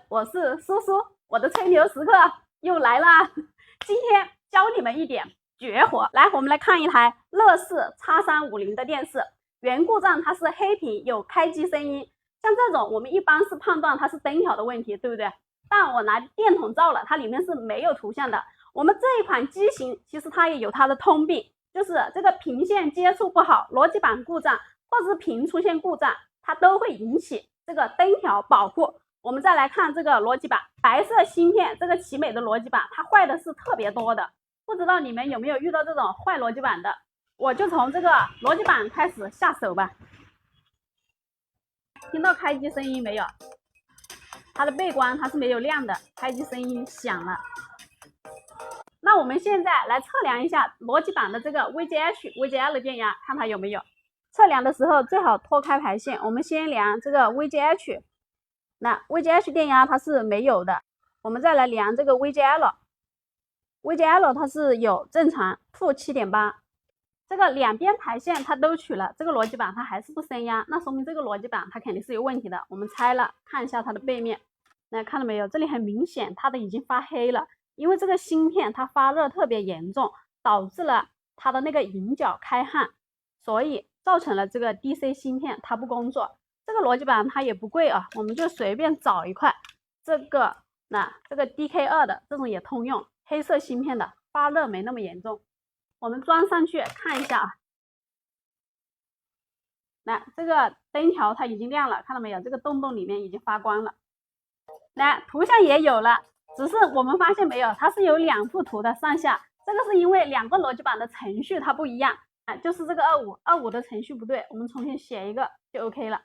我是苏苏，我的吹牛时刻又来啦！今天教你们一点绝活，来，我们来看一台乐视 X350的电视，原故障它是黑屏，有开机声音。像这种我们一般是判断它是灯条的问题，对不对？但我拿电筒照了，它里面是没有图像的。我们这一款机型其实它也有它的通病，就是这个屏线接触不好，逻辑板故障，或者是屏出现故障，它都会引起这个灯条保护。我们再来看这个逻辑板，白色芯片，这个奇美的逻辑板，它坏的是特别多的。不知道你们有没有遇到这种坏逻辑板的？我就从这个逻辑板开始下手吧。听到开机声音没有？它的背光它是没有亮的，开机声音响了。那我们现在来测量一下逻辑板的这个 VGH、VGL 电压，看它有没有。测量的时候最好脱开排线，我们先量这个 VGH。那 VGH 电压它是没有的，我们再来量这个 VGL 它是有正常负 7.8， 这个两边排线它都取了，这个逻辑板它还是不升压，那说明这个逻辑板它肯定是有问题的。我们拆了看一下它的背面，那看到没有？这里很明显它的已经发黑了，因为这个芯片它发热特别严重，导致了它的那个引脚开焊，所以造成了这个 DC 芯片它不工作。这个逻辑板它也不贵啊，我们就随便找一块，这个DK2 的这种也通用，黑色芯片的发热没那么严重，我们装上去看一下啊。来，这个灯条它已经亮了，看到没有？这个洞洞里面已经发光了。来，图像也有了，只是我们发现没有，它是有两幅图的上下，这个是因为两个逻辑板的程序它不一样啊，就是这个25的程序不对，我们重新写一个就 OK 了。